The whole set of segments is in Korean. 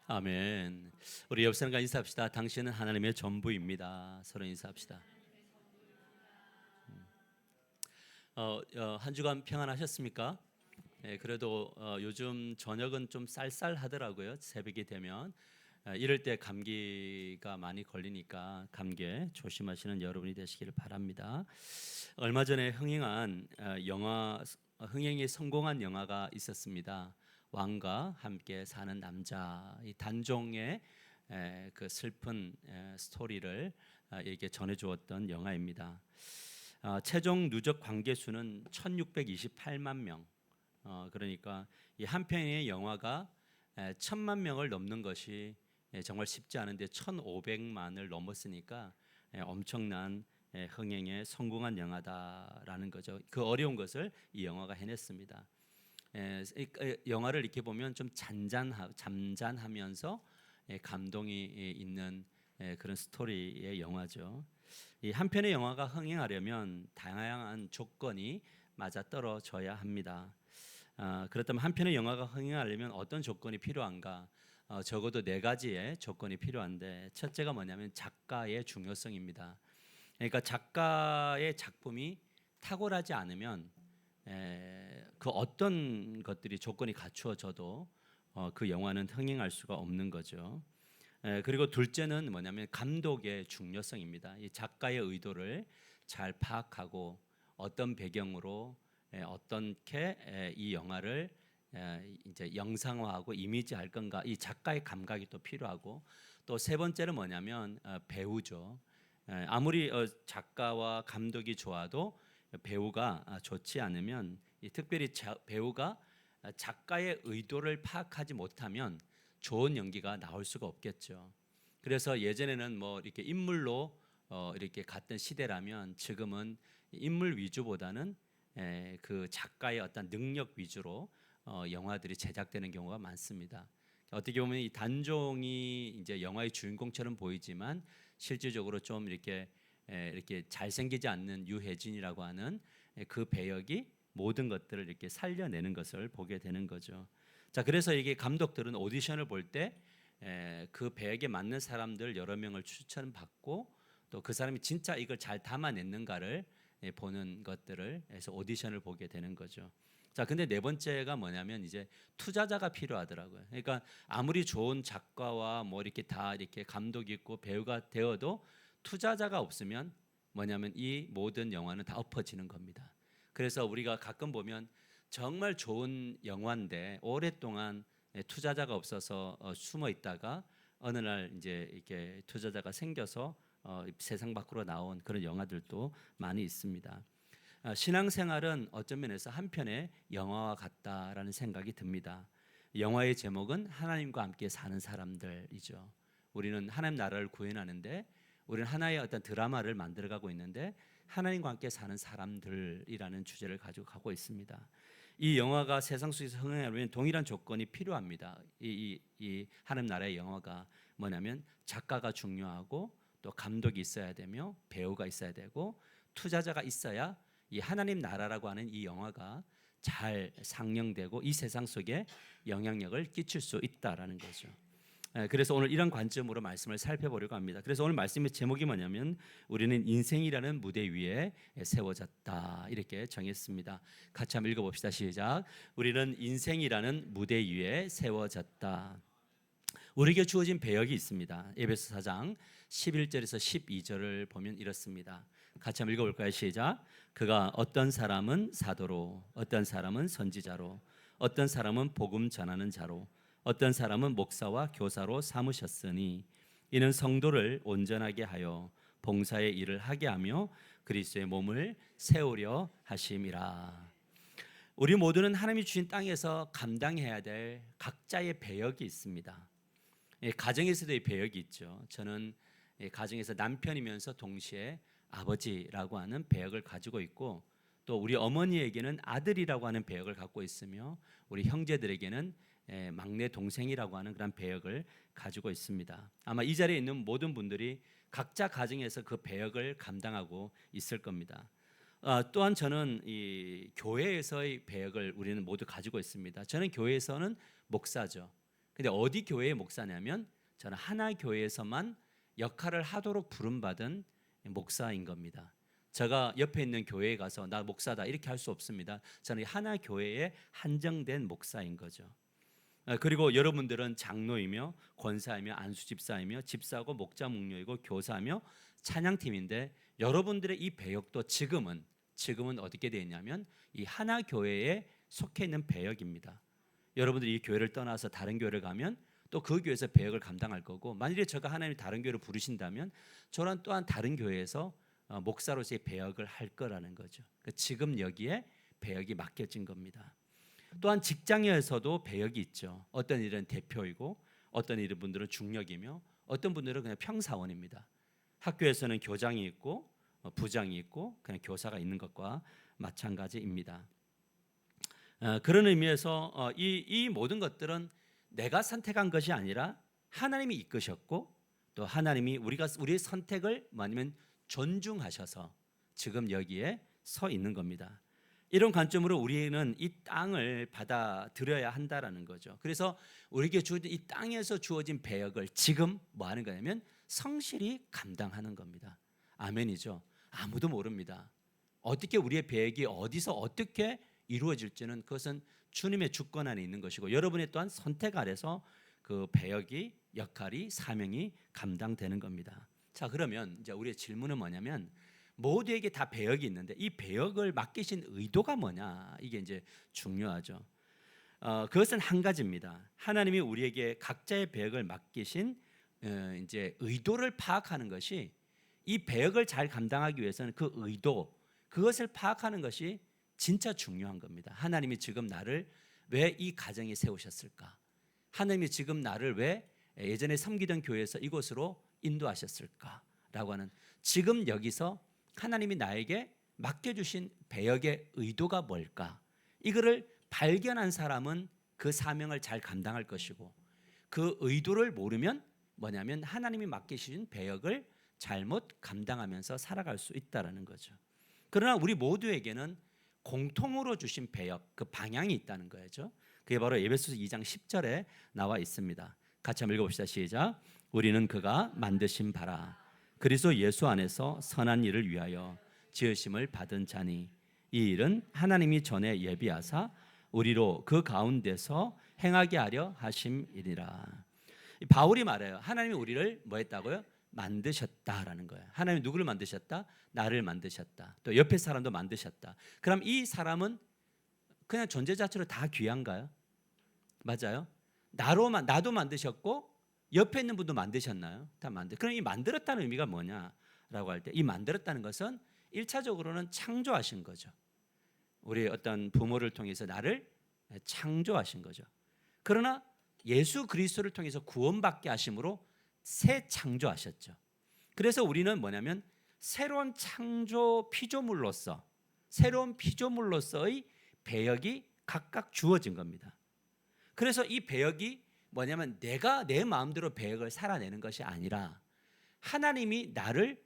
아멘. 우리 옆 사람과 인사합시다. 당신은 하나님의 전부입니다. 서로 인사합시다. 한 주간 평안하셨습니까? 그래도 요즘 저녁은 좀 쌀쌀하더라고요. 새벽이 되면 이럴 때 감기가 많이 걸리니까 감기에 조심하시는 여러분이 되시기를 바랍니다. 얼마 전에 흥행이 성공한 영화가 있었습니다. 왕과 함께 사는 남자, 이 단종의 그 슬픈 스토리를 이렇게 전해주었던 영화입니다. 최종 누적 관계 수는 1,628만 명. 그러니까 이 한 편의 영화가 1,000만 명을 넘는 것이 정말 쉽지 않은데 1,500만을 넘었으니까 엄청난 흥행에 성공한 영화다라는 거죠. 그 어려운 것을 이 영화가 해냈습니다. 영화를 이렇게 보면 좀 잠잠하면서 감동이 있는 그런 스토리의 영화죠. 이 한 편의 영화가 흥행하려면 다양한 조건이 맞아 떨어져야 합니다. 그렇다면 한 편의 영화가 흥행하려면 어떤 조건이 필요한가? 적어도 네 가지의 조건이 필요한데 첫째가 뭐냐면 작가의 중요성입니다. 그러니까 작가의 작품이 탁월하지 않으면 그 어떤 것들이 조건이 갖추어져도 그 영화는 흥행할 수가 없는 거죠. 그리고 둘째는 뭐냐면 감독의 중요성입니다. 이 작가의 의도를 잘 파악하고 어떤 배경으로 어떻게 이 영화를 이제 영상화하고 이미지할 건가, 이 작가의 감각이 또 필요하고, 또 세 번째는 뭐냐면 배우죠. 아무리 작가와 감독이 좋아도 배우가 좋지 않으면, 특별히 배우가 작가의 의도를 파악하지 못하면 좋은 연기가 나올 수가 없겠죠. 그래서 예전에는 뭐 이렇게 인물로 이렇게 갔던 시대라면 지금은 인물 위주보다는 그 작가의 어떤 능력 위주로 영화들이 제작되는 경우가 많습니다. 어떻게 보면 이 단종이 이제 영화의 주인공처럼 보이지만 실질적으로 좀 이렇게 잘생기지 않는 유해진이라고 하는 그 배역이 모든 것들을 이렇게 살려내는 것을 보게 되는 거죠. 자, 그래서 이게 감독들은 오디션을 볼 때 그 배역에 맞는 사람들 여러 명을 추천받고 또 그 사람이 진짜 이걸 잘 담아냈는가를 보는 것들을 해서 오디션을 보게 되는 거죠. 자, 근데 네 번째가 뭐냐면 이제 투자자가 필요하더라고요. 그러니까 아무리 좋은 작가와 뭐 이렇게 다 이렇게 감독이 있고 배우가 되어도 투자자가 없으면 뭐냐면 이 모든 영화는 다 엎어지는 겁니다. 그래서 우리가 가끔 보면 정말 좋은 영화인데 오랫동안 투자자가 없어서 숨어 있다가 어느 날 이제 이렇게 투자자가 생겨서 세상 밖으로 나온 그런 영화들도 많이 있습니다. 신앙생활은 어떤 면에서 한 편의 영화와 같다라는 생각이 듭니다. 영화의 제목은 하나님과 함께 사는 사람들이죠. 우리는 하나님 나라를 구현하는데 우리는 하나의 어떤 드라마를 만들어가고 있는데 하나님과 함께 사는 사람들이라는 주제를 가지고 가고 있습니다. 이 영화가 세상 속에서 흥행하려면 동일한 조건이 필요합니다. 이 하나님 나라의 영화가 뭐냐면 작가가 중요하고 또 감독이 있어야 되며 배우가 있어야 되고 투자자가 있어야 이 하나님 나라라고 하는 이 영화가 잘 상영되고 이 세상 속에 영향력을 끼칠 수 있다라는 거죠. 그래서 오늘 이런 관점으로 말씀을 살펴보려고 합니다. 그래서 오늘 말씀의 제목이 뭐냐면 우리는 인생이라는 무대 위에 세워졌다 이렇게 정했습니다. 같이 한번 읽어봅시다. 시작. 우리는 인생이라는 무대 위에 세워졌다. 우리에게 주어진 배역이 있습니다. 에베소 4장 11절에서 12절을 보면 이렇습니다. 같이 한번 읽어볼까요? 시작. 그가 어떤 사람은 사도로, 어떤 사람은 선지자로, 어떤 사람은 복음 전하는 자로, 어떤 사람은 목사와 교사로 삼으셨으니 이는 성도를 온전하게 하여 봉사의 일을 하게 하며 그리스도의 몸을 세우려 하심이라. 우리 모두는 하나님이 주신 땅에서 감당해야 될 각자의 배역이 있습니다. 가정에서도 이 배역이 있죠. 저는 가정에서 남편이면서 동시에 아버지라고 하는 배역을 가지고 있고 또 우리 어머니에게는 아들이라고 하는 배역을 갖고 있으며 우리 형제들에게는 막내 동생이라고 하는 그런 배역을 가지고 있습니다. 아마 이 자리에 있는 모든 분들이 각자 가정에서 그 배역을 감당하고 있을 겁니다. 또한 저는 이 교회에서의 배역을 우리는 모두 가지고 있습니다. 저는 교회에서는 목사죠. 근데 어디 교회의 목사냐면 저는 하나 교회에서만 역할을 하도록 부름받은 목사인 겁니다. 제가 옆에 있는 교회에 가서 나 목사다 이렇게 할 수 없습니다. 저는 하나 교회에 한정된 목사인 거죠. 그리고 여러분들은 장로이며 권사이며 안수집사이며 집사고 목자 목녀이고 교사며 찬양팀인데 여러분들의 이 배역도 지금은 어떻게 되어 있냐면 이 하나 교회에 속해 있는 배역입니다. 여러분들이 이 교회를 떠나서 다른 교회를 가면 또 그 교회에서 배역을 감당할 거고, 만일에 제가 하나님이 다른 교회로 부르신다면 저는 또한 다른 교회에서 목사로서의 배역을 할 거라는 거죠. 지금 여기에 배역이 맡겨진 겁니다. 또한 직장에서도 배역이 있죠. 어떤 일은 대표이고 어떤 일은 분들은 중역이며 어떤 분들은 그냥 평사원입니다. 학교에서는 교장이 있고 부장이 있고 그냥 교사가 있는 것과 마찬가지입니다. 그런 의미에서 이 모든 것들은 내가 선택한 것이 아니라 하나님이 이끄셨고 또 하나님이 우리의 선택을 아니면 존중하셔서 지금 여기에 서 있는 겁니다. 이런 관점으로 우리는 이 땅을 받아들여야 한다라는 거죠. 그래서 우리에게 주어진 이 땅에서 주어진 배역을 지금 뭐 하는 거냐면 성실히 감당하는 겁니다. 아멘이죠. 아무도 모릅니다. 어떻게 우리의 배역이 어디서 어떻게 이루어질지는 그것은 주님의 주권 안에 있는 것이고 여러분의 또한 선택 아래서 그 배역이 역할이 사명이 감당되는 겁니다. 자, 그러면 이제 우리의 질문은 뭐냐면 모두에게 다 배역이 있는데 이 배역을 맡기신 의도가 뭐냐, 이게 이제 중요하죠. 그것은 한 가지입니다. 하나님이 우리에게 각자의 배역을 맡기신 이제 의도를 파악하는 것이, 이 배역을 잘 감당하기 위해서는 그 의도, 그것을 파악하는 것이 진짜 중요한 겁니다. 하나님이 지금 나를 왜 이 가정에 세우셨을까? 하나님이 지금 나를 왜 예전에 섬기던 교회에서 이곳으로 인도하셨을까라고 하는, 지금 여기서 하나님이 나에게 맡겨주신 배역의 의도가 뭘까? 이거를 발견한 사람은 그 사명을 잘 감당할 것이고, 그 의도를 모르면 뭐냐면 하나님이 맡기신 배역을 잘못 감당하면서 살아갈 수 있다라는 거죠. 그러나 우리 모두에게는 공통으로 주신 배역, 그 방향이 있다는 거죠. 그게 바로 에베소서 2장 10절에 나와 있습니다. 같이 한번 읽어봅시다. 시작. 우리는 그가 만드신 바라 그리스도 예수 안에서 선한 일을 위하여 지으심을 받은 자니 이 일은 하나님이 전에 예비하사 우리로 그 가운데서 행하게 하려 하심이니라. 바울이 말해요. 하나님이 우리를 뭐 했다고요? 만드셨다라는 거예요. 하나님이 누구를 만드셨다? 나를 만드셨다. 또 옆에 사람도 만드셨다. 그럼 이 사람은 그냥 존재 자체로 다 귀한가요? 맞아요. 나도 만드셨고 옆에 있는 분도 만드셨나요? 다 그럼 이 만들었다는 의미가 뭐냐라고 할 때, 이 만들었다는 것은 1차적으로는 창조하신 거죠. 우리 어떤 부모를 통해서 나를 창조하신 거죠. 그러나 예수 그리스도를 통해서 구원받게 하심으로 새 창조하셨죠. 그래서 우리는 뭐냐면 새로운 창조 피조물로서, 새로운 피조물로서의 배역이 각각 주어진 겁니다. 그래서 이 배역이 뭐냐면 내가 내 마음대로 배역을 살아내는 것이 아니라 하나님이 나를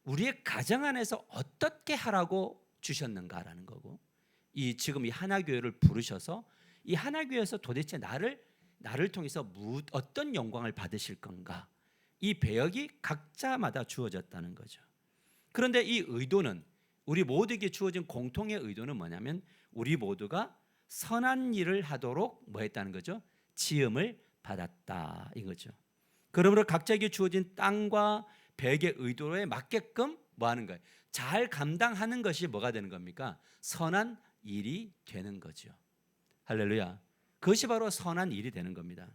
우리의 가정 안에서 어떻게 하라고 주셨는가라는 거고, 지금 이 하나교회를 부르셔서 이 하나교회에서 도대체 나를 통해서 어떤 영광을 받으실 건가, 이 배역이 각자마다 주어졌다는 거죠. 그런데 이 의도는, 우리 모두에게 주어진 공통의 의도는 뭐냐면 우리 모두가 선한 일을 하도록 뭐 했다는 거죠? 지음을 받았다 이거죠. 그러므로 각자에게 주어진 땅과 배역의 의도에 맞게끔 뭐 하는 거예요? 잘 감당하는 것이 뭐가 되는 겁니까? 선한 일이 되는 거죠. 할렐루야. 그것이 바로 선한 일이 되는 겁니다.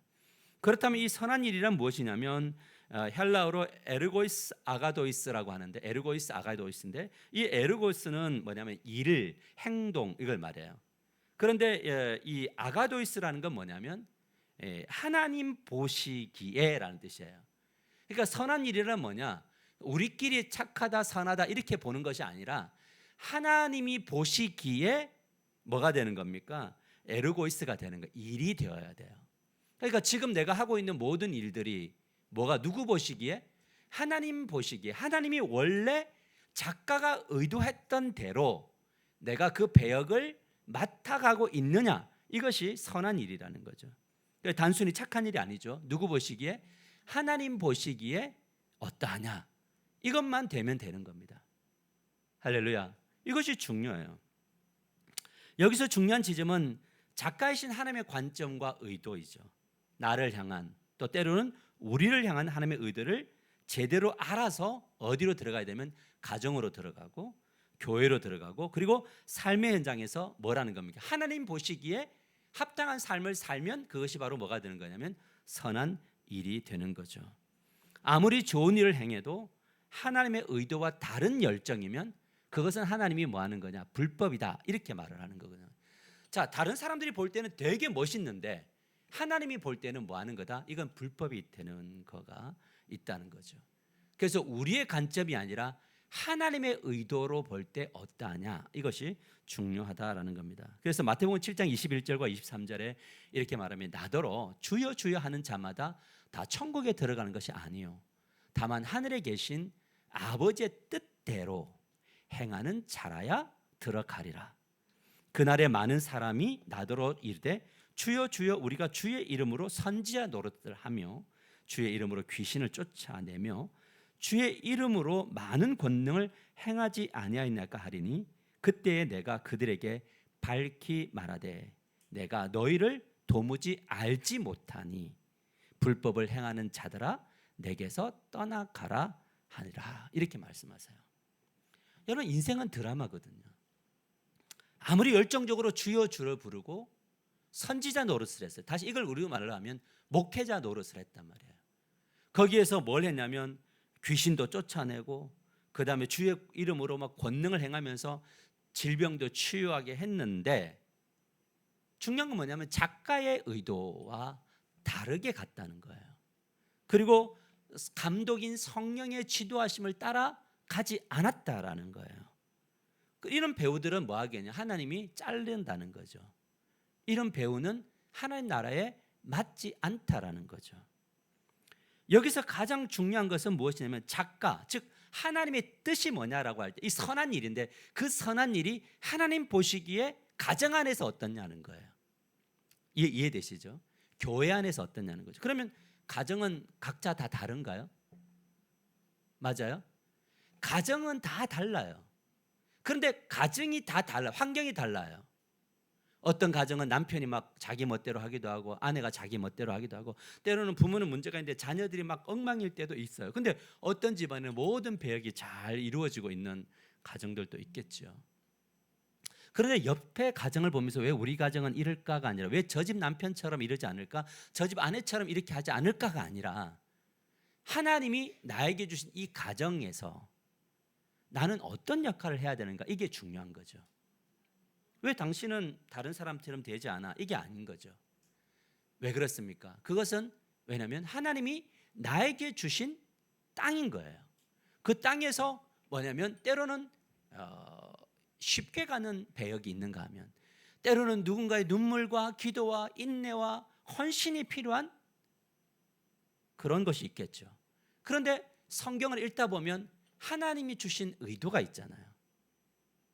그렇다면 이 선한 일이란 무엇이냐면 헬라어로 에르고이스 아가도이스라고 하는데, 에르고이스 아가도이스인데 이 에르고이스는 뭐냐면 일, 행동 이걸 말해요. 그런데 이 아가도이스라는 건 뭐냐면 하나님 보시기에라는 뜻이에요. 그러니까 선한 일이란 뭐냐? 우리끼리 착하다 선하다 이렇게 보는 것이 아니라 하나님이 보시기에 뭐가 되는 겁니까? 에르고이스가 되는 거예요. 일이 되어야 돼요. 그러니까 지금 내가 하고 있는 모든 일들이 뭐가, 누구 보시기에? 하나님 보시기에. 하나님이 원래 작가가 의도했던 대로 내가 그 배역을 맡아가고 있느냐, 이것이 선한 일이라는 거죠. 그러니까 단순히 착한 일이 아니죠. 누구 보시기에? 하나님 보시기에 어떠하냐, 이것만 되면 되는 겁니다. 할렐루야. 이것이 중요해요. 여기서 중요한 지점은 작가이신 하나님의 관점과 의도이죠. 나를 향한, 또 때로는 우리를 향한 하나님의 의도를 제대로 알아서 어디로 들어가야 되면 가정으로 들어가고 교회로 들어가고, 그리고 삶의 현장에서 뭐라는 겁니까? 하나님 보시기에 합당한 삶을 살면 그것이 바로 뭐가 되는 거냐면 선한 일이 되는 거죠. 아무리 좋은 일을 행해도 하나님의 의도와 다른 열정이면 그것은 하나님이 뭐 하는 거냐? 불법이다, 이렇게 말을 하는 거거든요. 자, 다른 사람들이 볼 때는 되게 멋있는데 하나님이 볼 때는 뭐 하는 거다? 이건 불법이 되는 거가 있다는 거죠. 그래서 우리의 관점이 아니라 하나님의 의도로 볼 때 어떠하냐, 이것이 중요하다라는 겁니다. 그래서 마태복음 7장 21절과 23절에 이렇게 말합니다. 나더러 주여 주여 하는 자마다 다 천국에 들어가는 것이 아니요 다만 하늘에 계신 아버지의 뜻대로 행하는 자라야 들어가리라. 그날에 많은 사람이 나더러 이르되 주여 주여 우리가 주의 이름으로 선지자 노릇을 하며 주의 이름으로 귀신을 쫓아내며 주의 이름으로 많은 권능을 행하지 아니하였나이까 하리니 그때에 내가 그들에게 밝히 말하되 내가 너희를 도무지 알지 못하니 불법을 행하는 자들아 내게서 떠나가라 하니라. 이렇게 말씀하세요. 여러분, 인생은 드라마거든요. 아무리 열정적으로 주여 주를 부르고 선지자 노릇을 했어요. 다시 이걸 우리로 말을 하면 목회자 노릇을 했단 말이에요. 거기에서 뭘 했냐면 귀신도 쫓아내고 그 다음에 주의 이름으로 막 권능을 행하면서 질병도 치유하게 했는데, 중요한 건 뭐냐면 작가의 의도와 다르게 갔다는 거예요. 그리고 감독인 성령의 지도하심을 따라 가지 않았다라는 거예요. 이런 배우들은 뭐 하겠냐? 하나님이 자른다는 거죠. 이런 배우는 하나님 나라에 맞지 않다라는 거죠. 여기서 가장 중요한 것은 무엇이냐면 작가, 즉 하나님의 뜻이 뭐냐라고 할 때 이 선한 일인데 그 선한 일이 하나님 보시기에 가정 안에서 어떠냐는 거예요. 이해되시죠? 교회 안에서 어떠냐는 거죠. 그러면 가정은 각자 다 다른가요? 맞아요? 가정은 다 달라요. 그런데 가정이 다 달라요. 환경이 달라요. 어떤 가정은 남편이 막 자기 멋대로 하기도 하고 아내가 자기 멋대로 하기도 하고, 때로는 부모는 문제가 있는데 자녀들이 막 엉망일 때도 있어요. 근데 어떤 집안은 모든 배역이 잘 이루어지고 있는 가정들도 있겠죠. 그런데 옆에 가정을 보면서 왜 우리 가정은 이럴까가 아니라 왜 저 집 남편처럼 이러지 않을까, 저 집 아내처럼 이렇게 하지 않을까가 아니라 하나님이 나에게 주신 이 가정에서 나는 어떤 역할을 해야 되는가, 이게 중요한 거죠. 왜 당신은 다른 사람처럼 되지 않아? 이게 아닌 거죠. 왜 그렇습니까? 그것은 왜냐하면 하나님이 나에게 주신 땅인 거예요. 그 땅에서 뭐냐면 때로는 쉽게 가는 배역이 있는가 하면 때로는 누군가의 눈물과 기도와 인내와 헌신이 필요한 그런 것이 있겠죠. 그런데 성경을 읽다 보면 하나님이 주신 의도가 있잖아요.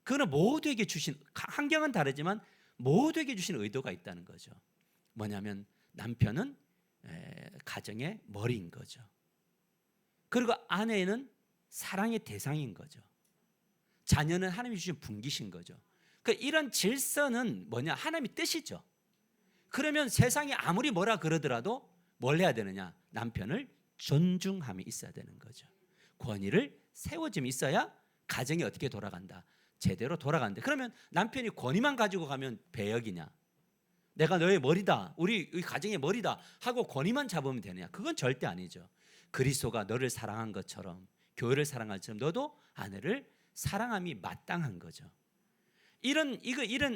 그거는 모두에게 주신, 환경은 다르지만 모두에게 주신 의도가 있다는 거죠. 뭐냐면 남편은 가정의 머리인 거죠. 그리고 아내는 사랑의 대상인 거죠. 자녀는 하나님이 주신 분기신 거죠. 그러니까 이런 질서는 뭐냐? 하나님의 뜻이죠. 그러면 세상이 아무리 뭐라 그러더라도 뭘 해야 되느냐? 남편을 존중함이 있어야 되는 거죠. 권위를 세워짐이 있어야 가정이 어떻게 돌아간다? 제대로 돌아간다. 그러면 남편이 권위만 가지고 가면 배역이냐? 내가 너의 머리다, 우리 가정의 머리다 하고 권위만 잡으면 되느냐? 그건 절대 아니죠. 그리스도가 너를 사랑한 것처럼, 교회를 사랑한 것처럼 너도 아내를 사랑함이 마땅한 거죠. 이런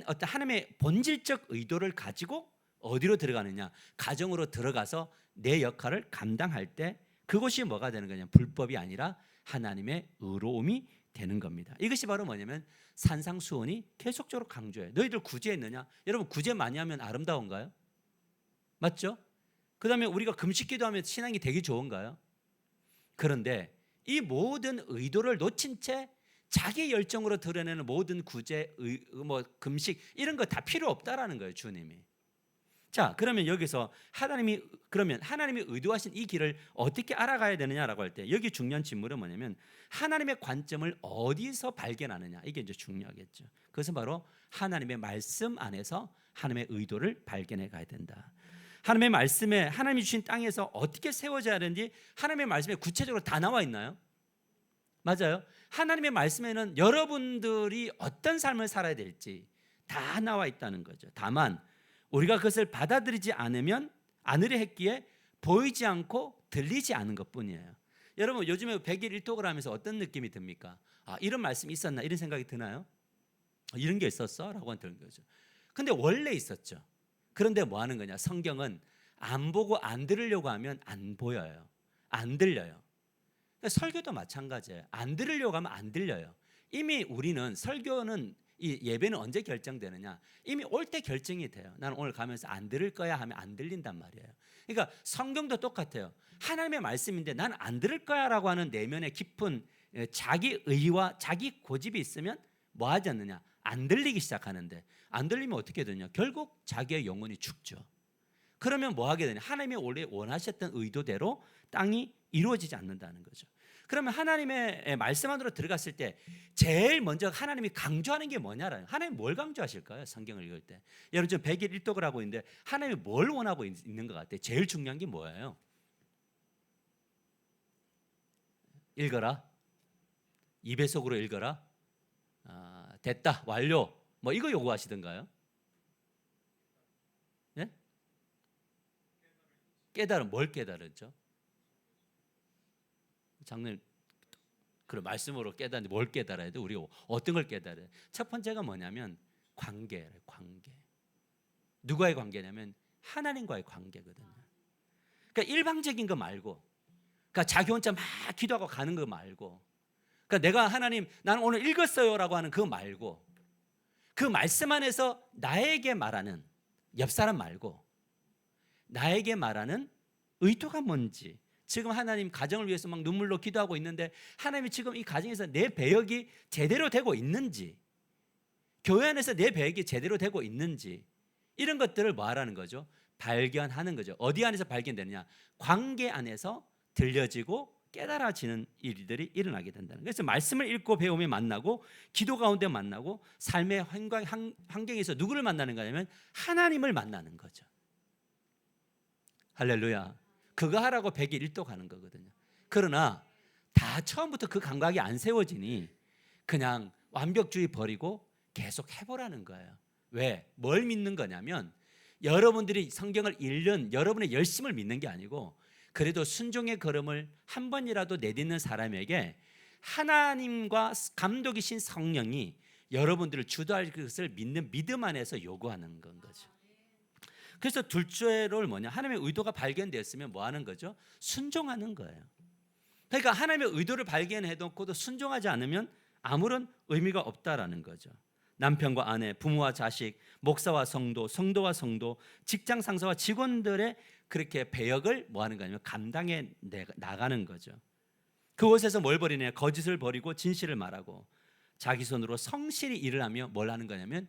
어떤 하나님의 본질적 의도를 가지고 어디로 들어가느냐? 가정으로 들어가서 내 역할을 감당할 때 그것이 뭐가 되는 거냐? 불법이 아니라 하나님의 의로움이 되는 겁니다. 이것이 바로 뭐냐면 산상수훈이 계속적으로 강조해요. 너희들 구제했느냐? 여러분, 구제 많이 하면 아름다운가요? 맞죠? 그 다음에 우리가 금식기도 하면 신앙이 되게 좋은가요? 그런데 이 모든 의도를 놓친 채 자기 열정으로 드러내는 모든 구제, 금식 이런 거 다 필요 없다라는 거예요, 주님이. 자, 그러면 여기서 하나님이 의도하신 이 길을 어떻게 알아가야 되느냐라고 할 때 여기 중요한 질문은 뭐냐면 하나님의 관점을 어디서 발견하느냐, 이게 이제 중요하겠죠. 그것은 바로 하나님의 말씀 안에서 하나님의 의도를 발견해 가야 된다. 하나님의 말씀에 하나님이 주신 땅에서 어떻게 세워져야 하는지 하나님의 말씀에 구체적으로 다 나와 있나요? 맞아요. 하나님의 말씀에는 여러분들이 어떤 삶을 살아야 될지 다 나와 있다는 거죠. 다만 우리가 그것을 받아들이지 않으려 했기에 보이지 않고 들리지 않은 것뿐이에요. 여러분 요즘에 100일 1독을 하면서 어떤 느낌이 듭니까? 아, 이런 말씀이 있었나? 이런 생각이 드나요? 이런 게 있었어? 라고 드는 거죠. 근데 원래 있었죠. 그런데 뭐 하는 거냐? 성경은 안 보고 안 들으려고 하면 안 보여요. 안 들려요. 설교도 마찬가지예요. 안 들으려고 하면 안 들려요. 이미 우리는 설교는 이 예배는 언제 결정되느냐? 이미 올 때 결정이 돼요. 나는 오늘 가면서 안 들을 거야 하면 안 들린단 말이에요. 그러니까 성경도 똑같아요. 하나님의 말씀인데 나는 안 들을 거야라고 하는 내면의 깊은 자기 의와 자기 고집이 있으면 뭐 하지 않느냐? 안 들리기 시작하는데 안 들리면 어떻게 되냐? 결국 자기의 영혼이 죽죠. 그러면 뭐 하게 되냐? 하나님이 원래 원하셨던 의도대로 땅이 이루어지지 않는다는 거죠. 그러면 하나님의 말씀 안으로 들어갔을 때 제일 먼저 하나님이 강조하는 게 뭐냐라는, 하나님 뭘 강조하실까요? 성경을 읽을 때 여러분 지금 100일 1독을 하고 있는데 하나님이 뭘 원하고 있는 것 같아요? 제일 중요한 게 뭐예요? 읽어라, 2배속으로 읽어라, 됐다, 완료, 뭐 이거 요구하시던가요? 네? 깨달음, 뭘 깨달았죠? 장로님, 그런 말씀으로 깨달는데 뭘 깨달아야 돼? 우리가 어떤 걸 깨달아야 돼? 첫 번째가 뭐냐면 관계. 누구와의 관계냐면 하나님과의 관계거든요. 그러니까 일방적인 거 말고, 그러니까 자기 혼자 막 기도하고 가는 거 말고, 그러니까 내가 하나님 나는 오늘 읽었어요라고 하는 그거 말고, 그 말씀 안에서 나에게 말하는, 옆 사람 말고 나에게 말하는 의도가 뭔지. 지금 하나님 가정을 위해서 막 눈물로 기도하고 있는데 하나님이 지금 이 가정에서 내 배역이 제대로 되고 있는지, 교회 안에서 내 배역이 제대로 되고 있는지, 이런 것들을 뭐 하라는 거죠? 발견하는 거죠. 어디 안에서 발견되느냐? 관계 안에서 들려지고 깨달아지는 일들이 일어나게 된다는 거예요. 그래서 말씀을 읽고 배우며 만나고, 기도 가운데 만나고, 삶의 환경에서 누구를 만나는 거냐면 하나님을 만나는 거죠. 할렐루야. 그거 하라고 100일 1독 가는 거거든요. 그러나 다 처음부터 그 감각이 안 세워지니 그냥 완벽주의 버리고 계속 해보라는 거예요. 왜? 뭘 믿는 거냐면 여러분들이 성경을 읽는 여러분의 열심을 믿는 게 아니고, 그래도 순종의 걸음을 한 번이라도 내딛는 사람에게 하나님과 감독이신 성령이 여러분들을 주도할 것을 믿는 믿음 안에서 요구하는 건 거죠. 그래서 둘째로 뭐냐? 하나님의 의도가 발견되었으면 뭐 하는 거죠? 순종하는 거예요. 그러니까 하나님의 의도를 발견해놓고도 순종하지 않으면 아무런 의미가 없다라는 거죠. 남편과 아내, 부모와 자식, 목사와 성도, 성도와 성도, 직장 상사와 직원들의 그렇게 배역을 뭐 하는 거냐면 감당해 나가는 거죠. 그곳에서 뭘 버리냐? 거짓을 버리고 진실을 말하고 자기 손으로 성실히 일을 하며 뭘 하는 거냐면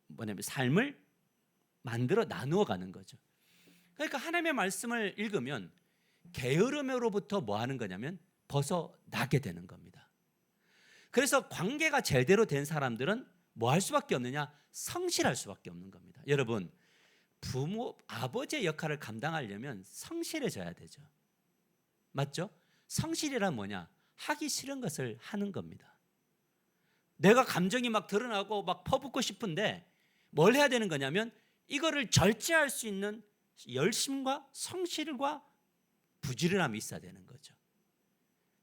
뭐냐면 삶을 만들어 나누어 가는 거죠. 그러니까 하나님의 말씀을 읽으면 게으름으로부터 뭐 하는 거냐면 벗어나게 되는 겁니다. 그래서 관계가 제대로 된 사람들은 뭐 할 수밖에 없느냐? 성실할 수밖에 없는 겁니다. 여러분, 부모, 아버지의 역할을 감당하려면 성실해져야 되죠. 맞죠? 성실이란 뭐냐? 하기 싫은 것을 하는 겁니다. 내가 감정이 막 드러나고 막 퍼붓고 싶은데 뭘 해야 되는 거냐면 이거를 절제할 수 있는 열심과 성실과 부지런함이 있어야 되는 거죠.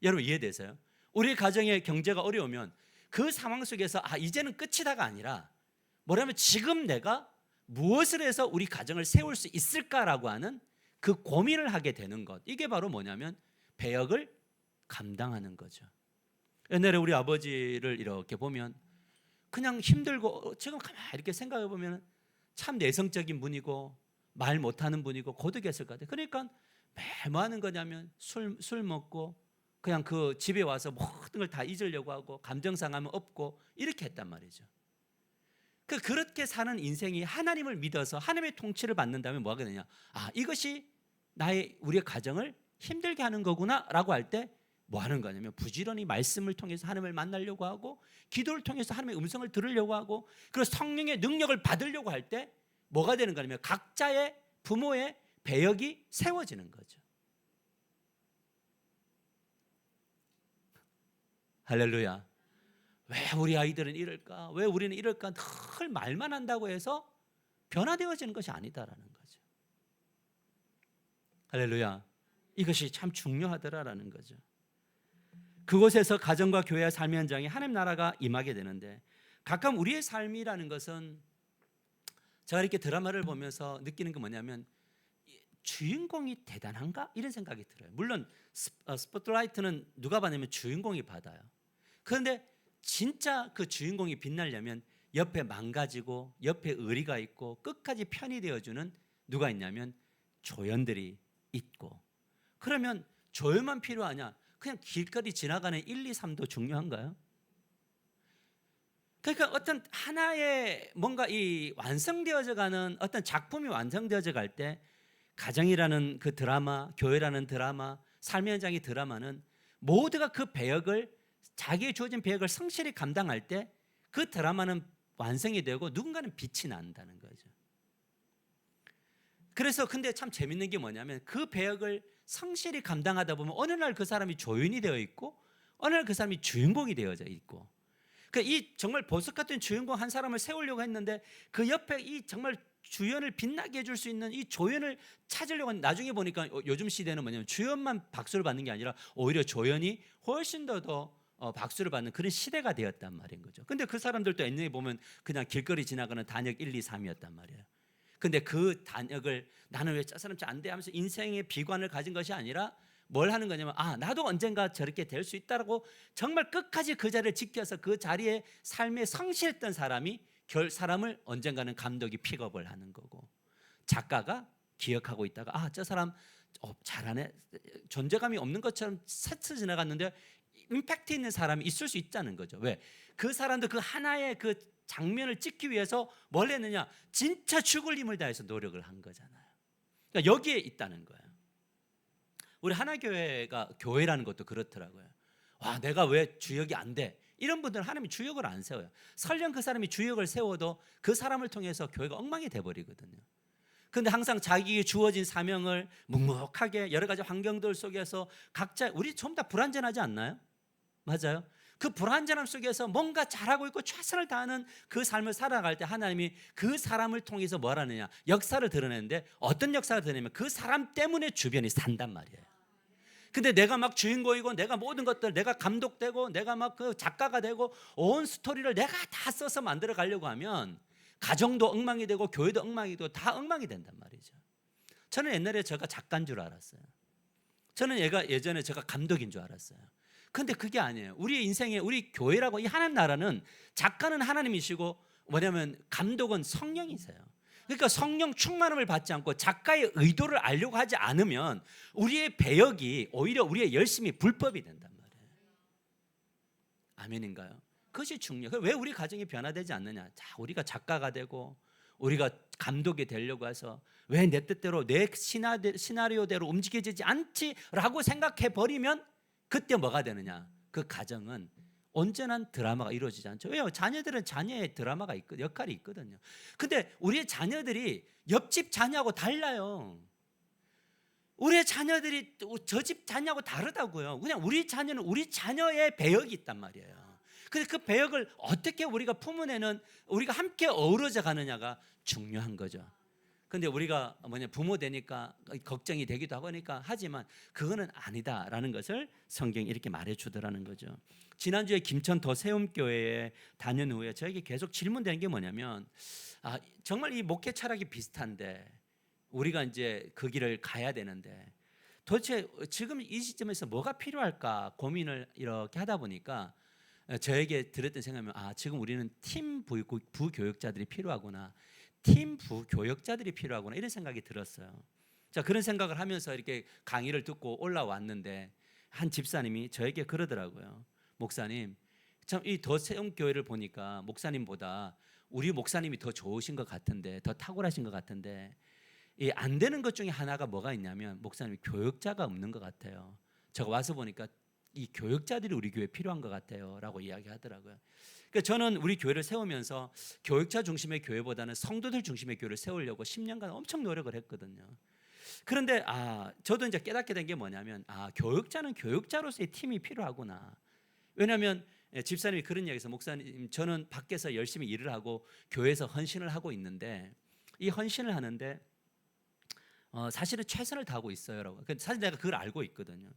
여러분 이해되세요? 우리 가정의 경제가 어려우면 그 상황 속에서 이제는 끝이다가 아니라 뭐냐면 지금 내가 무엇을 해서 우리 가정을 세울 수 있을까라고 하는 그 고민을 하게 되는 것, 이게 바로 뭐냐면 배역을 감당하는 거죠. 옛날에 우리 아버지를 이렇게 보면 그냥 힘들고, 지금 가만히 이렇게 생각해 보면 참 내성적인 분이고 말 못하는 분이고 고독했을 것 같아요. 그러니까 매일 뭐 하는 거냐면 술 먹고 그냥 그 집에 와서 모든 걸 다 잊으려고 하고 감정 상하면 없고 이렇게 했단 말이죠. 그렇게 사는 인생이 하나님을 믿어서 하나님의 통치를 받는다면 뭐 하게 되냐? 이것이 우리의 가정을 힘들게 하는 거구나라고 할 때 뭐 하는 거냐면 부지런히 말씀을 통해서 하나님을 만나려고 하고 기도를 통해서 하나님의 음성을 들으려고 하고 그리고 성령의 능력을 받으려고 할 때 뭐가 되는 거냐면 각자의 부모의 배역이 세워지는 거죠. 할렐루야. 왜 우리 아이들은 이럴까? 왜 우리는 이럴까? 늘 말만 한다고 해서 변화되어지는 것이 아니다라는 거죠. 할렐루야. 이것이 참 중요하더라라는 거죠. 그곳에서 가정과 교회의 삶의 현장에 하나님 나라가 임하게 되는데 가끔 우리의 삶이라는 것은 제가 이렇게 드라마를 보면서 느끼는 게 뭐냐면 주인공이 대단한가? 이런 생각이 들어요. 물론 스포트라이트는 누가 받냐면 주인공이 받아요. 그런데 진짜 그 주인공이 빛나려면 옆에 망가지고 옆에 의리가 있고 끝까지 편이 되어주는 누가 있냐면 조연들이 있고, 그러면 조연만 필요하냐? 그냥 길거리 지나가는 1, 2, 3도 중요한가요? 그러니까 어떤 하나의 뭔가 이 완성되어져 가는 어떤 작품이 완성되어져 갈 때 가정이라는 그 드라마, 교회라는 드라마, 삶의 현장의 드라마는 모두가 그 배역을 자기의 주어진 배역을 성실히 감당할 때 그 드라마는 완성이 되고 누군가는 빛이 난다는 거죠. 그래서 근데 참 재밌는 게 뭐냐면 그 배역을 성실히 감당하다 보면 어느 날 그 사람이 조연이 되어 있고 어느 날 그 사람이 주인공이 되어져 있고, 이 정말 보석 같은 주인공 한 사람을 세우려고 했는데 그 옆에 이 정말 주연을 빛나게 해줄 수 있는 이 조연을 찾으려고 하는데 나중에 보니까 요즘 시대는 뭐냐면 주연만 박수를 받는 게 아니라 오히려 조연이 훨씬 더 박수를 받는 그런 시대가 되었단 말인 거죠. 근데 그 사람들도 옛날에 보면 그냥 길거리 지나가는 단역 1, 2, 3이었단 말이에요. 근데 그 단역을 나는 왜 저 사람 안 돼 하면서 인생의 비관을 가진 것이 아니라 뭘 하는 거냐면 나도 언젠가 저렇게 될 수 있다라고 정말 끝까지 그 자리를 지켜서 그 자리에 삶에 성실했던 사람을 언젠가는 감독이 픽업을 하는 거고, 작가가 기억하고 있다가 저 사람 잘하네, 존재감이 없는 것처럼 스쳐 지나갔는데 임팩트 있는 사람이 있을 수 있다는 거죠. 왜? 그 사람도 그 하나의 그 장면을 찍기 위해서 뭘 했느냐? 진짜 죽을 힘을 다해서 노력을 한 거잖아요. 그러니까 여기에 있다는 거예요. 우리 하나교회가 교회라는 것도 그렇더라고요. 내가 왜 주역이 안 돼? 이런 분들은 하나님이 주역을 안 세워요. 설령 그 사람이 주역을 세워도 그 사람을 통해서 교회가 엉망이 돼버리거든요. 그런데 항상 자기에게 주어진 사명을 묵묵하게 여러 가지 환경들 속에서 각자, 우리 전부 다 불완전하지 않나요? 맞아요. 그 불완전함 속에서 뭔가 잘하고 있고 최선을 다하는 그 삶을 살아갈 때 하나님이 그 사람을 통해서 뭘 하느냐? 역사를 드러내는데 어떤 역사를 드러내냐면 그 사람 때문에 주변이 산단 말이에요. 근데 내가 막 주인공이고 내가 모든 것들, 내가 감독되고 내가 막 그 작가가 되고 온 스토리를 내가 다 써서 만들어 가려고 하면 가정도 엉망이 되고 교회도 엉망이 되고 다 엉망이 된단 말이죠. 저는 옛날에 제가 작가인 줄 알았어요. 저는 예전에 제가 감독인 줄 알았어요. 근데 그게 아니에요. 우리 인생에 우리 교회라고 이 하나님 나라는 작가는 하나님이시고 뭐냐면 감독은 성령이세요. 그러니까 성령 충만함을 받지 않고 작가의 의도를 알려고 하지 않으면 우리의 배역이 오히려 우리의 열심이 불법이 된단 말이에요. 아멘인가요? 그것이 중요해요. 왜 우리 가정이 변화되지 않느냐? 우리가 작가가 되고 우리가 감독이 되려고 해서 왜 내 뜻대로 내 시나리오대로 움직여지지 않지라고 생각해 버리면 그때 뭐가 되느냐? 그 가정은 온전한 드라마가 이루어지지 않죠. 왜요? 자녀들은 자녀의 드라마가 역할이 있거든요. 근데 우리의 자녀들이 옆집 자녀하고 달라요. 우리의 자녀들이 저 집 자녀하고 다르다고요. 그냥 우리 자녀는 우리 자녀의 배역이 있단 말이에요. 그래서 그 배역을 어떻게 우리가 품어내는, 우리가 함께 어우러져 가느냐가 중요한 거죠. 근데 우리가 부모 되니까 걱정이 되기도 하니까 하지만 그거는 아니다라는 것을 성경이 이렇게 말해주더라는 거죠. 지난주에 김천 더세움교회에 다닌 후에 저에게 계속 질문되는 게 뭐냐면 정말 이 목회 철학이 비슷한데 우리가 이제 그 길을 가야 되는데 도대체 지금 이 시점에서 뭐가 필요할까 고민을 이렇게 하다 보니까 저에게 들었던 생각은 지금 우리는 팀 부교육자들이 필요하구나, 팀 부교역자들이 필요하구나, 이런 생각이 들었어요. 자, 그런 생각을 하면서 이렇게 강의를 듣고 올라왔는데 한 집사님이 저에게 그러더라고요. 목사님, 참 이 더세움교회를 보니까 목사님보다 우리 목사님이 더 좋으신 것 같은데, 더 탁월하신 것 같은데, 이 안 되는 것 중에 하나가 뭐가 있냐면 목사님이 교역자가 없는 것 같아요. 제가 와서 보니까 이 교역자들이 우리 교회에 필요한 것 같아요라고 이야기하더라고요. 그러니까 저는 우리 교회를 세우면서 교역자 중심의 교회보다는 성도들 중심의 교회를 세우려고 10년간 엄청 노력을 했거든요. 그런데 저도 이제 깨닫게 된 게 뭐냐면 교역자는 교역자로서의 팀이 필요하구나. 왜냐하면 집사님이 그런 이야기해서 목사님 저는 밖에서 열심히 일을 하고 교회에서 헌신을 하고 있는데 이 헌신을 하는데 사실은 최선을 다하고 있어요라고. 사실 내가 그걸 알고 있거든요.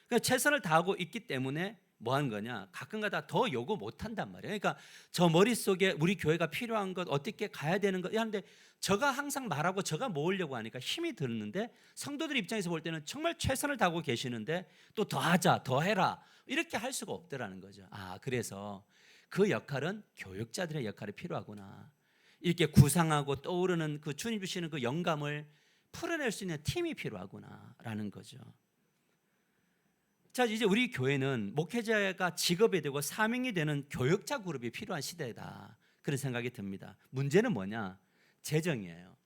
그러니까 최선을 다하고 있기 때문에 뭐 하는 거냐? 가끔가다 더 요구 못 한단 말이에요. 그러니까 저 머릿속에 우리 교회가 필요한 것, 어떻게 가야 되는 것 하는데 저가 항상 말하고 저가 모으려고 하니까 힘이 드는데 성도들 입장에서 볼 때는 정말 최선을 다하고 계시는데 또 더 하자, 더 해라 이렇게 할 수가 없더라는 거죠. 그래서 그 역할은 교역자들의 역할이 필요하구나. 이렇게 구상하고 떠오르는 그 주님 주시는 그 영감을 풀어낼 수 있는 팀이 필요하구나라는 거죠. 자, 이제 우리 교회는 목회자가 직업이 되고 사명이 되는 교역자 그룹이 필요한 시대다. 그런 생각이 듭니다. 문제는 뭐냐? 재정이에요.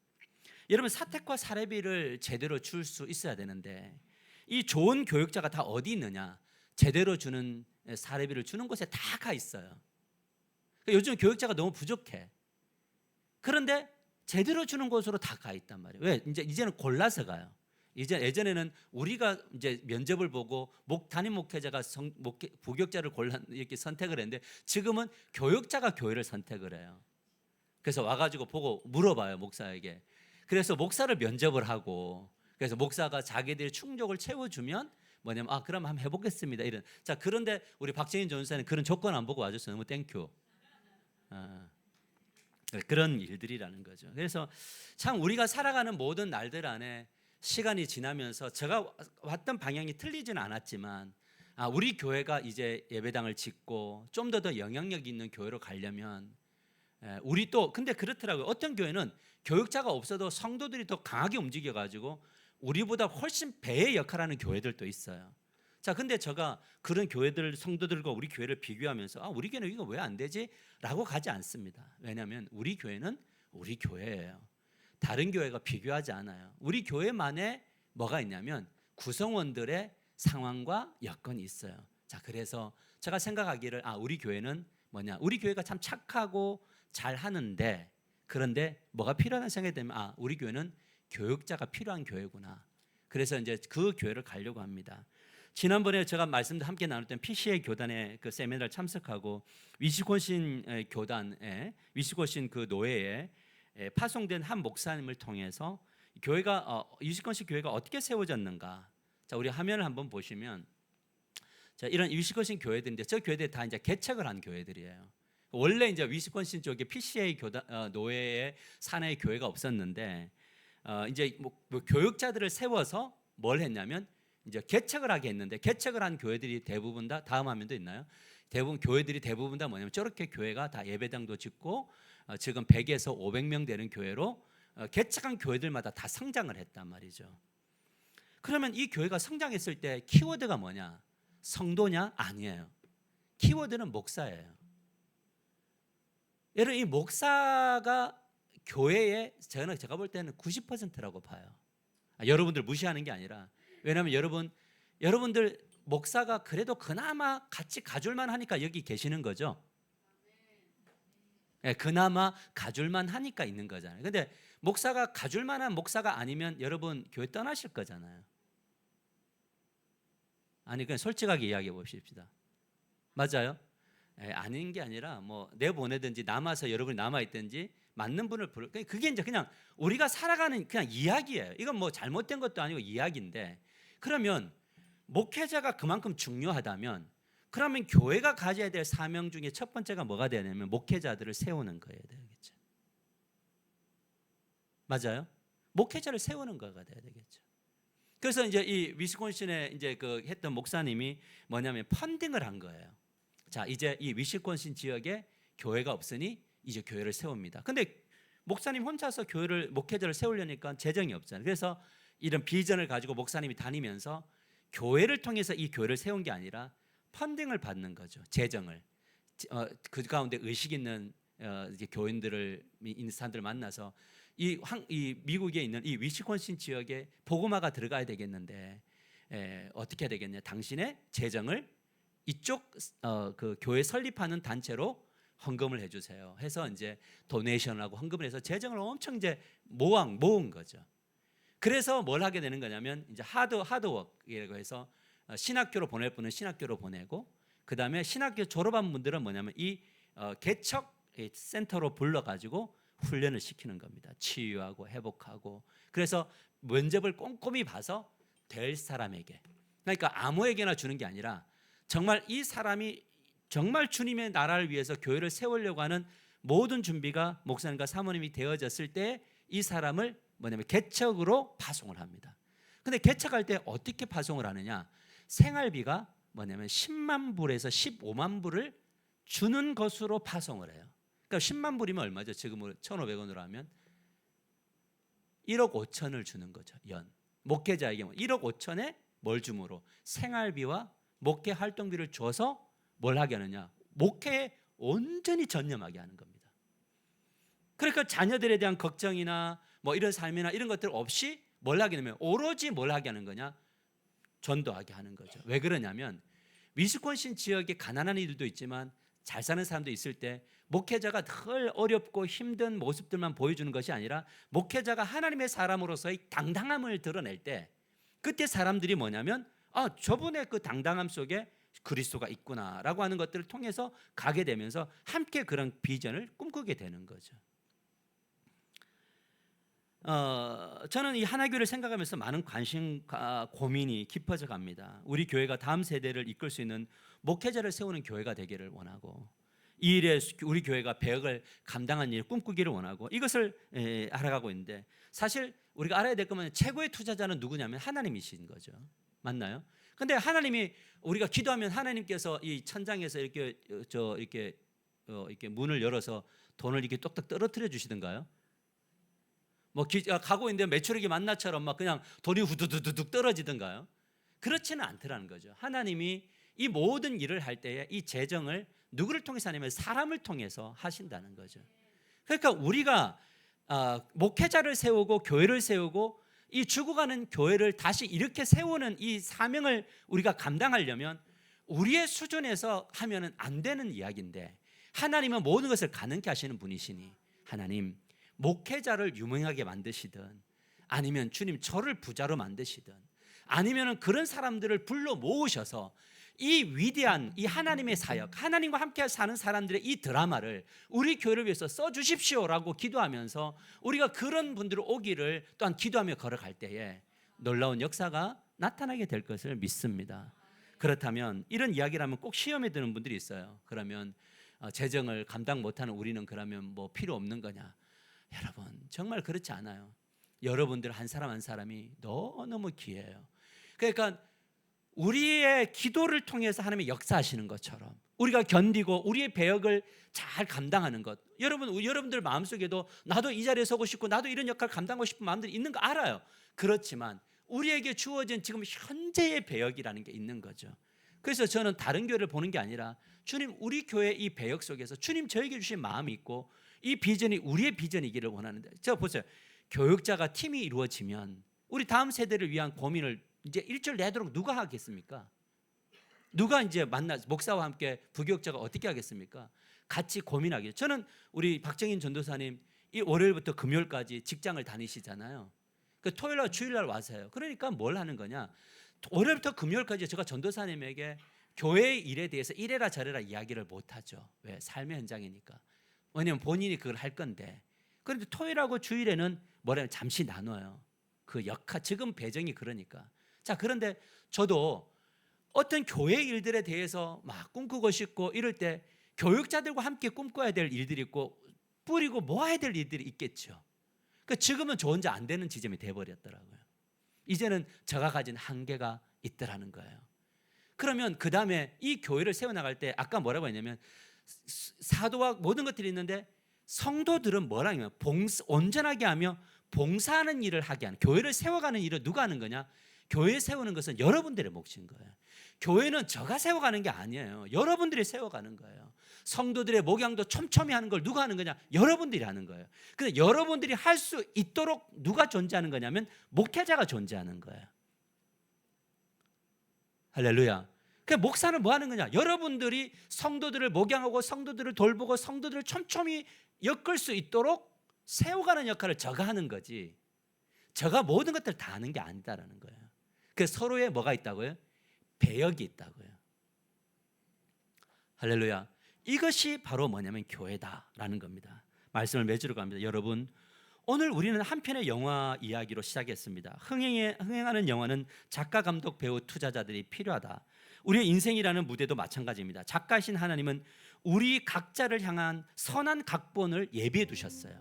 여러분 사택과 사례비를 제대로 줄 수 있어야 되는데 이 좋은 교역자가 다 어디 있느냐? 제대로 주는 사례비를 주는 곳에 다 가 있어요. 그러니까 요즘 교역자가 너무 부족해. 그런데 제대로 주는 곳으로 다 가 있단 말이에요. 왜? 이제는 골라서 가요. 이제 예전에는 우리가 이제 면접을 보고 담임 목회자가 부교역자를 이렇게 선택을 했는데 지금은 교역자가 교회를 선택을 해요. 그래서 와가지고 보고 물어봐요 목사에게. 그래서 목사를 면접을 하고 그래서 목사가 자기들의 충족을 채워주면 뭐냐면 그럼 한번 해보겠습니다 이런. 자 그런데 우리 박정인 전사는 그런 조건 안 보고 와줘서 너무 땡큐. 그런 일들이라는 거죠. 그래서 참 우리가 살아가는 모든 날들 안에 시간이 지나면서 제가 왔던 방향이 틀리지는 않았지만 우리 교회가 이제 예배당을 짓고 좀 더 영향력 있는 교회로 가려면 우리 또 근데 그렇더라고요. 어떤 교회는 교역자가 없어도 성도들이 더 강하게 움직여가지고 우리보다 훨씬 배의 역할을 하는 교회들도 있어요. 자, 근데 제가 그런 교회들 성도들과 우리 교회를 비교하면서 우리 교회는 이거 왜 안 되지? 라고 가지 않습니다. 왜냐하면 우리 교회는 우리 교회예요. 다른 교회가 비교하지 않아요. 우리 교회만의 뭐가 있냐면 구성원들의 상황과 여건이 있어요. 자, 그래서 제가 생각하기를 우리 교회는 뭐냐? 우리 교회가 참 착하고 잘 하는데 그런데 뭐가 필요하다는 생각이 되면 우리 교회는 교역자가 필요한 교회구나. 그래서 이제 그 교회를 가려고 합니다. 지난번에 제가 말씀도 함께 나눴던 PCA 교단의 그 세미나를 참석하고 위스콘신 교단에 위스콘신 그 노예에 파송된 한 목사님을 통해서 교회가 위스콘신 교회가 어떻게 세워졌는가. 자, 우리 화면을 한번 보시면 자, 이런 위스콘신 교회들인데 저 교회들 다 이제 개척을 한 교회들이에요. 원래 이제 위스콘신 쪽에 PCA 교단 노예의 산하의 교회가 없었는데 이제 뭐 교역자들을 세워서 뭘 했냐면 이제 개척을 하게 했는데 개척을 한 교회들이 대부분 다 다음 화면도 있나요? 대부분 교회들이 대부분 다 뭐냐면 저렇게 교회가 다 예배당도 짓고 지금 100에서 500명 되는 교회로 개척한 교회들마다 다 성장을 했단 말이죠. 그러면 이 교회가 성장했을 때 키워드가 뭐냐? 성도냐? 아니에요. 키워드는 목사예요. 여러분 이 목사가 교회의 제가 볼 때는 90%라고 봐요. 여러분들 무시하는 게 아니라 왜냐하면 여러분들 목사가 그래도 그나마 같이 가줄만 하니까 여기 계시는 거죠. 네, 그나마 가줄만 하니까 있는 거잖아요. 근데 목사가 가줄만한 목사가 아니면 여러분 교회 떠나실 거잖아요. 아니 그냥 솔직하게 이야기해 봅시다. 맞아요? 아닌 게 아니라 뭐 내보내든지 남아서 여러분이 남아 있든지 맞는 분을 부를. 그게 이제 그냥 우리가 살아가는 그냥 이야기예요. 이건 뭐 잘못된 것도 아니고 이야기인데 그러면 목회자가 그만큼 중요하다면 그러면 교회가 가져야 될 사명 중에 첫 번째가 뭐가 되냐면 목회자들을 세우는 거예요. 되겠죠. 맞아요? 목회자를 세우는 거가 돼야 되겠죠. 그래서 이제 이 위스콘신에 이제 그 했던 목사님이 뭐냐면 펀딩을 한 거예요. 자, 이제 이 위스콘신 지역에 교회가 없으니 이제 교회를 세웁니다. 근데 목사님 혼자서 목회자를 세우려니까 재정이 없잖아요. 그래서 이런 비전을 가지고 목사님이 다니면서 교회를 통해서 이 교회를 세운 게 아니라 펀딩을 받는 거죠. 재정을. 그 가운데 의식 있는 이제 교인들을 있는 사람들 만나서 이 미국에 있는 이 위스콘신 지역에 복음화가 들어가야 되겠는데 어떻게 해야 되겠냐? 당신의 재정을 이쪽 그 교회 설립하는 단체로 헌금을 해주세요. 해서 이제 도네이션하고 헌금을 해서 재정을 엄청 이제 모은 거죠. 그래서 뭘 하게 되는 거냐면 이제 하드워크라고 해서 신학교로 보낼 분은 신학교로 보내고, 그 다음에 신학교 졸업한 분들은 뭐냐면 이 개척 센터로 불러가지고 훈련을 시키는 겁니다. 치유하고 회복하고. 그래서 면접을 꼼꼼히 봐서 될 사람에게, 그러니까 아무에게나 주는 게 아니라 정말 이 사람이 정말 주님의 나라를 위해서 교회를 세우려고 하는 모든 준비가 목사님과 사모님이 되어졌을 때 이 사람을 뭐냐면 개척으로 파송을 합니다. 근데 개척할 때 어떻게 파송을 하느냐? 생활비가 뭐냐면 10만 불에서 15만 불을 주는 것으로 파송을 해요. 그러니까 10만 불이면 얼마죠? 지금 1,500원으로 하면 1억 5천을 주는 거죠. 연. 목회자에게 1억 5천에 뭘 줌으로? 생활비와 목회 활동비를 줘서 뭘 하게 하느냐? 목회에 온전히 전념하게 하는 겁니다. 그러니까 자녀들에 대한 걱정이나 뭐 이런 삶이나 이런 것들 없이 뭘 하게 되면 오로지 뭘 하게 하는 거냐? 전도하게 하는 거죠. 왜 그러냐면 위스콘신 지역에 가난한 이들도 있지만 잘 사는 사람도 있을 때 목회자가 늘 어렵고 힘든 모습들만 보여주는 것이 아니라 목회자가 하나님의 사람으로서의 당당함을 드러낼 때 그때 사람들이 뭐냐면 저분의 그 당당함 속에 그리스도가 있구나라고 하는 것들을 통해서 가게 되면서 함께 그런 비전을 꿈꾸게 되는 거죠. 저는 이 하나교회를 생각하면서 많은 관심과 고민이 깊어져 갑니다. 우리 교회가 다음 세대를 이끌 수 있는 목회자를 세우는 교회가 되기를 원하고, 이 일에 우리 교회가 배역을 감당하는 일을 꿈꾸기를 원하고, 이것을 알아가고 있는데, 사실 우리가 알아야 될 것은 최고의 투자자는 누구냐면 하나님이신 거죠. 맞나요? 근데 하나님이 우리가 기도하면 하나님께서 이 천장에서 이렇게 문을 열어서 돈을 이렇게 똑똑 떨어뜨려 주시던가요? 뭐 가고 있는데 메추리기 만나처럼 막 그냥 돈이 후두두둑 떨어지던가요? 그렇지는 않더라는 거죠. 하나님이 이 모든 일을 할 때에 이 재정을 누구를 통해서 하냐면 사람을 통해서 하신다는 거죠. 그러니까 우리가 목회자를 세우고 교회를 세우고 이 죽어가는 교회를 다시 이렇게 세우는 이 사명을 우리가 감당하려면 우리의 수준에서 하면은 안 되는 이야기인데, 하나님은 모든 것을 가능케 하시는 분이시니 하나님 목회자를 유명하게 만드시든, 아니면 주님 저를 부자로 만드시든, 아니면 그런 사람들을 불러 모으셔서 이 위대한 이 하나님의 사역, 하나님과 함께 사는 사람들의 이 드라마를 우리 교회를 위해서 써주십시오라고 기도하면서 우리가 그런 분들을 오기를 또한 기도하며 걸어갈 때에 놀라운 역사가 나타나게 될 것을 믿습니다. 그렇다면 이런 이야기를 하면 꼭 시험에 드는 분들이 있어요. 그러면 재정을 감당 못하는 우리는 그러면 뭐 필요 없는 거냐? 여러분 정말 그렇지 않아요. 여러분들 한 사람 한 사람이 너무너무 귀해요. 그러니까 우리의 기도를 통해서 하나님이 역사하시는 것처럼 우리가 견디고 우리의 배역을 잘 감당하는 것, 여러분들 마음속에도 나도 이 자리에 서고 싶고 나도 이런 역할을 감당하고 싶은 마음들이 있는 거 알아요. 그렇지만 우리에게 주어진 지금 현재의 배역이라는 게 있는 거죠. 그래서 저는 다른 교회를 보는 게 아니라 주님 우리 교회 이 배역 속에서 주님 저에게 주신 마음이 있고 이 비전이 우리의 비전이기를 원하는데, 저 보세요. 교육자가 팀이 이루어지면 우리 다음 세대를 위한 고민을 이제 일절 내도록 누가 하겠습니까? 누가 이제 목사와 함께 부교육자가 어떻게 하겠습니까? 같이 고민하겠죠. 저는 우리 박정인 전도사님 이 월요일부터 금요일까지 직장을 다니시잖아요. 그 토요일날 주일날 와서요. 그러니까 뭘 하는 거냐? 월요일부터 금요일까지 제가 전도사님에게 교회의 일에 대해서 이래라 저래라 이야기를 못하죠. 왜? 삶의 현장이니까. 왜냐면 본인이 그걸 할 건데. 그런데 토요일하고 주일에는 뭐라면 잠시 나눠요. 그 역할, 지금 배정이 그러니까. 자, 그런데 저도 어떤 교회 일들에 대해서 막 꿈꾸고 싶고 이럴 때 교육자들과 함께 꿈꿔야 될 일들이 있고 뿌리고 모아야 될 일들이 있겠죠. 그러니까 지금은 저 혼자 안 되는 지점이 돼버렸더라고요. 이제는 제가 가진 한계가 있더라는 거예요. 그러면 그 다음에 이 교회를 세워나갈 때 아까 뭐라고 했냐면 사도와 모든 것들이 있는데 성도들은 뭐라고 하냐면 온전하게 하며 봉사하는 일을 하게 하는, 교회를 세워가는 일을 누가 하는 거냐? 교회 세우는 것은 여러분들의 몫인 거예요. 교회는 저가 세워가는 게 아니에요. 여러분들이 세워가는 거예요. 성도들의 목양도 촘촘히 하는 걸 누가 하는 거냐? 여러분들이 하는 거예요. 근데 여러분들이 할 수 있도록 누가 존재하는 거냐면 목회자가 존재하는 거예요. 할렐루야. 그 목사는 뭐 하는 거냐? 여러분들이 성도들을 목양하고 성도들을 돌보고 성도들을 촘촘히 엮을 수 있도록 세워가는 역할을 저가 하는 거지, 저가 모든 것들을 다 하는 게 아니다라는 거예요. 그래서 서로에 뭐가 있다고요? 배역이 있다고요. 할렐루야. 이것이 바로 뭐냐면 교회다라는 겁니다. 말씀을 맺으러 갑니다. 여러분, 오늘 우리는 한 편의 영화 이야기로 시작했습니다. 흥행하는 영화는 작가, 감독, 배우, 투자자들이 필요하다. 우리의 인생이라는 무대도 마찬가지입니다. 작가이신 하나님은 우리 각자를 향한 선한 각본을 예비해 두셨어요.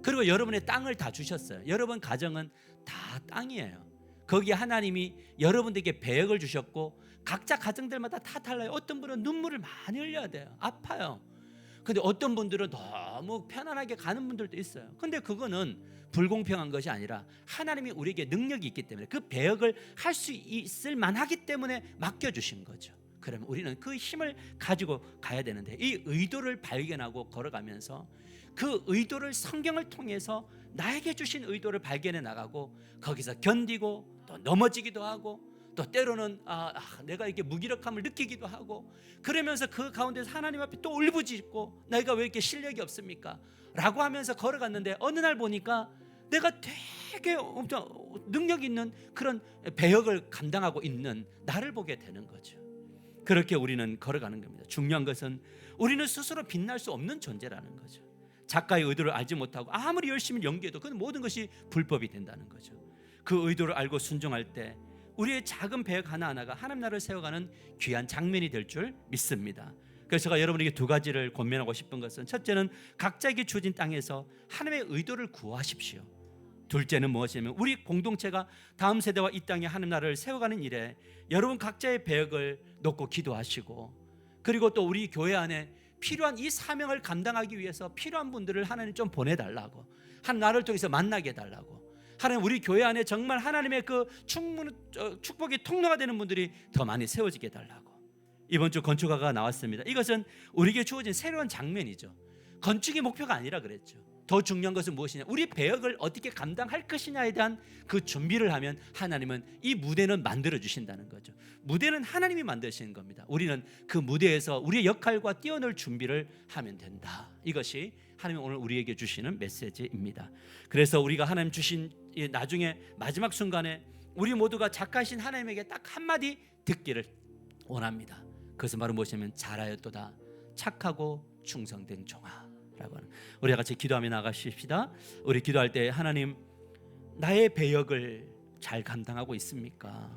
그리고 여러분의 땅을 다 주셨어요. 여러분 가정은 다 땅이에요. 거기에 하나님이 여러분들에게 배역을 주셨고 각자 가정들마다 다 달라요. 어떤 분은 눈물을 많이 흘려야 돼요. 아파요. 근데 어떤 분들은 너무 편안하게 가는 분들도 있어요. 근데 그거는 불공평한 것이 아니라 하나님이 우리에게 능력이 있기 때문에 그 배역을 할 수 있을 만하기 때문에 맡겨주신 거죠. 그러면 우리는 그 힘을 가지고 가야 되는데, 이 의도를 발견하고 걸어가면서 그 의도를 성경을 통해서 나에게 주신 의도를 발견해 나가고 거기서 견디고 또 넘어지기도 하고 또 때로는 내가 이렇게 무기력함을 느끼기도 하고, 그러면서 그 가운데서 하나님 앞에 또 울부짖고 내가 왜 이렇게 실력이 없습니까? 라고 하면서 걸어갔는데 어느 날 보니까 내가 되게 엄청 능력 있는 그런 배역을 감당하고 있는 나를 보게 되는 거죠. 그렇게 우리는 걸어가는 겁니다. 중요한 것은 우리는 스스로 빛날 수 없는 존재라는 거죠. 작가의 의도를 알지 못하고 아무리 열심히 연기해도 그 모든 것이 불법이 된다는 거죠. 그 의도를 알고 순종할 때 우리의 작은 배역 하나하나가 하나님 나라를 세워가는 귀한 장면이 될 줄 믿습니다. 그래서 제가 여러분에게 두 가지를 권면하고 싶은 것은, 첫째는 각자에게 주어진 땅에서 하나님의 의도를 구하십시오. 둘째는 무엇이냐면 우리 공동체가 다음 세대와 이 땅에 하나님 나라를 세워가는 일에 여러분 각자의 배역을 놓고 기도하시고, 그리고 또 우리 교회 안에 필요한 이 사명을 감당하기 위해서 필요한 분들을 하나님 좀 보내달라고, 한 나를 통해서 만나게 해달라고, 하나님 우리 교회 안에 정말 하나님의 그 축복의 통로가 되는 분들이 더 많이 세워지게 해달라고. 이번 주 건축가가 나왔습니다. 이것은 우리에게 주어진 새로운 장면이죠. 건축이 목표가 아니라 그랬죠. 더 중요한 것은 무엇이냐, 우리 배역을 어떻게 감당할 것이냐에 대한 그 준비를 하면 하나님은 이 무대는 만들어 주신다는 거죠. 무대는 하나님이 만드시는 겁니다. 우리는 그 무대에서 우리의 역할과 뛰어놀 준비를 하면 된다. 이것이 하나님이 오늘 우리에게 주시는 메시지입니다. 그래서 우리가 하나님 주신 나중에 마지막 순간에 우리 모두가 작가이신 하나님에게 딱 한마디 듣기를 원합니다. 그것은 바로 무엇이냐면 잘하였도다 착하고 충성된 종아 라고 하는, 우리가 같이 기도하며 나가십시다. 우리 기도할 때, 하나님 나의 배역을 잘 감당하고 있습니까?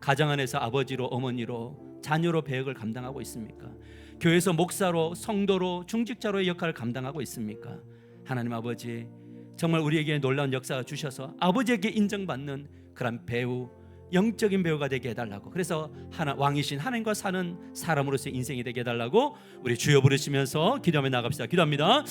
가정 안에서 아버지로 어머니로 자녀로 배역을 감당하고 있습니까? 교회에서 목사로 성도로 중직자로의 역할을 감당하고 있습니까? 하나님 아버지, 정말 우리에게 놀라운 역사가 주셔서 아버지에게 인정받는 그런 배우, 영적인 배우가 되게 해달라고, 그래서 왕이신 하나님과 사는 사람으로서의 인생이 되게 해달라고 우리 주여 부르시면서 기도하며 나갑시다. 기도합니다.